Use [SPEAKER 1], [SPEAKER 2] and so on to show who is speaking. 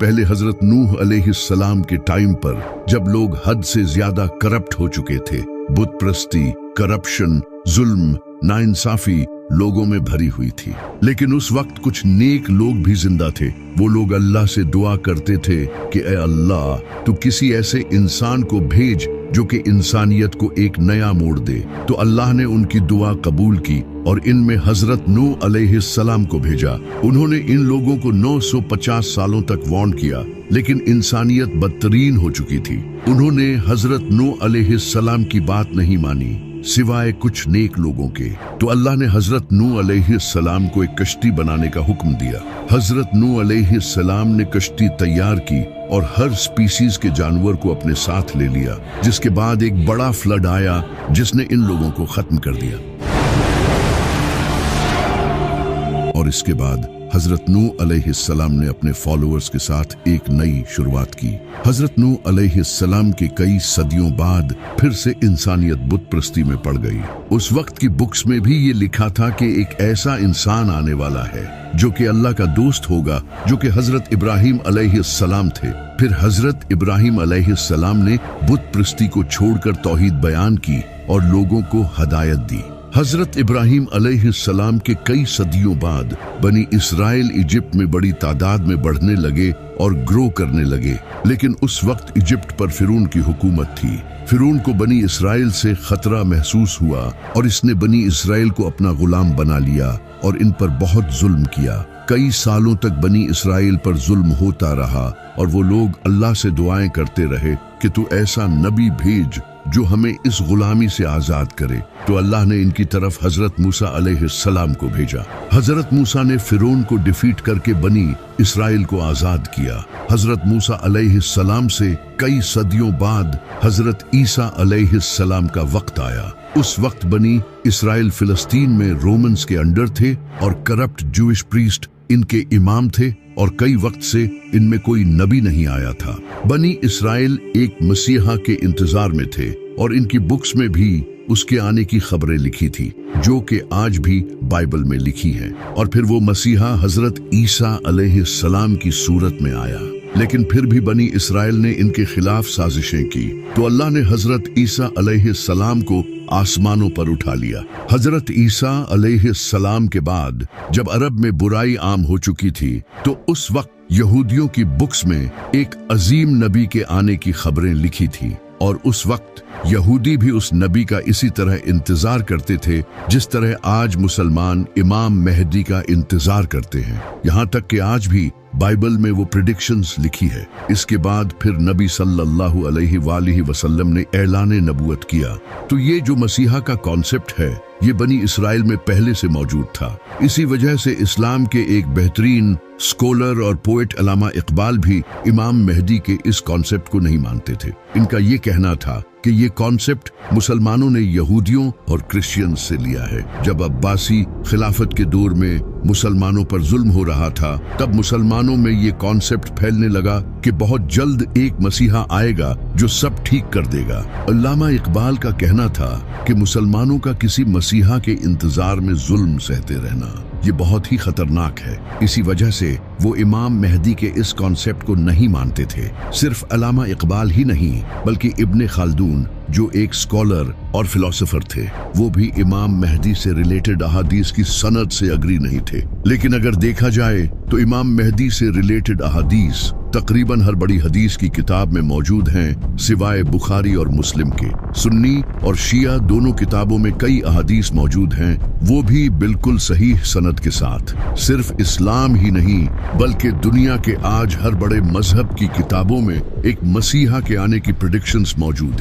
[SPEAKER 1] पहले हजरत नूह अलैहिस्सलाम के टाइम पर जब लोग हद से ज्यादा करप्ट हो चुके थे, बुत प्रस्ती, करप्शन, जुल्म, नाइंसाफी लोगों में भरी हुई थी। लेकिन उस वक्त कुछ नेक लोग भी जिंदा थे। वो लोग अल्लाह से दुआ करते थे कि ऐ अल्लाह, तू किसी ऐसे इंसान को भेज जो कि इंसानियत को एक नया मोड़ दे। तो अल्लाह ने उनकी दुआ कबूल की और इनमें हजरत नूह अलैहिस्सलाम को भेजा। उन्होंने इन लोगों को 950 सालों तक वार्न किया, लेकिन इंसानियत बदतरीन हो चुकी थी। उन्होंने हजरत नूह अलैहिस्सलाम की बात नहीं मानी सिवाय कुछ नेक लोगों के। तो अल्लाह ने हजरत नूह अलैहिस्सलाम को एक कश्ती बनाने का हुक्म दिया। हजरत नूह अलैहिस्सलाम ने कश्ती तैयार की और हर स्पीसीज के जानवर को अपने साथ ले लिया, जिसके बाद एक बड़ा फ्लड आया जिसने इन लोगों को खत्म कर दिया। और इसके बाद हजरत नूह अलैहिस्सलाम ने अपने फॉलोअर्स के साथ एक नई शुरुआत की। हजरत नूह अलैहिस्सलाम के कई सदियों बाद फिर से इंसानियत बुत प्रस्ती में पड़ गई। उस वक्त की बुक्स में भी ये लिखा था कि एक ऐसा इंसान आने वाला है जो कि अल्लाह का दोस्त होगा, जो कि हजरत इब्राहिम अलैहिस्सलाम थे। फिर हजरत इब्राहिम अलैहिस्सलाम ने बुत प्रस्ती को छोड़कर तौहीद बयान की और लोगों को हदायत दी। हजरत इब्राहिम अलैहिस्सलाम के कई सदियों बाद बनी इसराइल इजिप्ट में बड़ी तादाद में बढ़ने लगे और ग्रो करने लगे। लेकिन उस वक्त इजिप्ट पर फिरौन की हुकूमत थी। फिरौन को बनी इसराइल से खतरा महसूस हुआ और इसने बनी इसराइल को अपना गुलाम बना लिया और इन पर बहुत जुल्म किया। कई सालों तक बनी इसराइल पर जुल्म होता रहा और वो लोग अल्लाह से दुआएं करते रहे कि तू ऐसा नबी भेज जो हमें इस गुलामी से आजाद करे। तो अल्लाह ने इनकी तरफ हजरत मूसा अलैहिस्सलाम को भेजा। हजरत मूसा ने फिरौन को डिफीट करके बनी इसराइल को आजाद किया। हजरत मूसा अलैहिस्सलाम से कई सदियों बाद हजरत ईसा अलैहिस्सलाम का वक्त आया। उस वक्त बनी इसराइल फिलिस्तीन में रोमन्स के अंडर थे और करप्ट जूइश प्रीस्ट इनके इमाम थे और कई वक्त से इनमें कोई नबी नहीं आया था। बनी इसराइल एक मसीहा के इंतजार में थे और इनकी बुक्स में भी उसके आने की खबरें लिखी थी, जो कि आज भी बाइबल में लिखी हैं। और फिर वो मसीहा हजरत ईसा अलैहिस्सलाम की सूरत में आया। लेकिन फिर भी बनी इसराइल ने इनके खिलाफ साजिशें की, तो अल्लाह ने हजरत ईसा अलैहिस्सलाम को आसमानों पर उठा लिया। हजरत ईसा अलैहिस्सलाम के बाद जब अरब में बुराई आम हो चुकी थी, तो उस वक्त यहूदियों की बुक्स में एक अजीम नबी के आने की खबरें लिखी थी। और उस वक्त यहूदी भी उस नबी का इसी तरह इंतजार करते थे जिस तरह आज मुसलमान इमाम मेहदी का इंतजार करते हैं। यहाँ तक कि आज भी बाइबल में वो प्रेडिक्शंस लिखी है। इसके बाद फिर नबी सल्लल्लाहु अलैहि वसल्लम ने ऐलान नबूवत किया। तो ये जो मसीहा का कॉन्सेप्ट है, ये बनी इसराइल में पहले से मौजूद था। इसी वजह से इस्लाम के एक बेहतरीन स्कॉलर और पोएट अल्लामा इकबाल भी इमाम मेहदी के इस कॉन्सेप्ट को नहीं मानते थे। इनका ये कहना था कि ये कॉन्सेप्ट मुसलमानों ने यहूदियों और क्रिश्चियंस से लिया है। जब अब्बासी खिलाफत के दौर में मुसलमानों पर जुल्म हो रहा था, तब मुसलमानों में ये कॉन्सेप्ट फैलने लगा कि बहुत जल्द एक मसीहा आएगा जो सब ठीक कर देगा। अल्लामा इकबाल का कहना था कि मुसलमानों का किसी मसीहा के इंतजार में जुल्म सहते रहना ये बहुत ही खतरनाक है। इसी वजह से वो इमाम मेहदी के इस कॉन्सेप्ट को नहीं मानते थे। सिर्फ अल्लामा इकबाल ही नहीं, बल्कि इब्ने खाल्दून जो एक स्कॉलर और फिलोसोफर थे, वो भी इमाम मेहदी से रिलेटेड अहादीस की सनद से अग्री नहीं थे। लेकिन अगर देखा जाए तो इमाम मेहदी से रिलेटेड अहादीस तकरीबन हर बड़ी हदीस की किताब में मौजूद हैं, सिवाय बुखारी और मुस्लिम के। सुन्नी और शिया दोनों किताबों में कई अहादीस मौजूद हैं, वो भी बिल्कुल सही सनद के साथ। सिर्फ इस्लाम ही नहीं, बल्कि दुनिया के आज हर बड़े मजहब की किताबों में एक मसीहा के आने की प्रेडिक्शंस मौजूद है।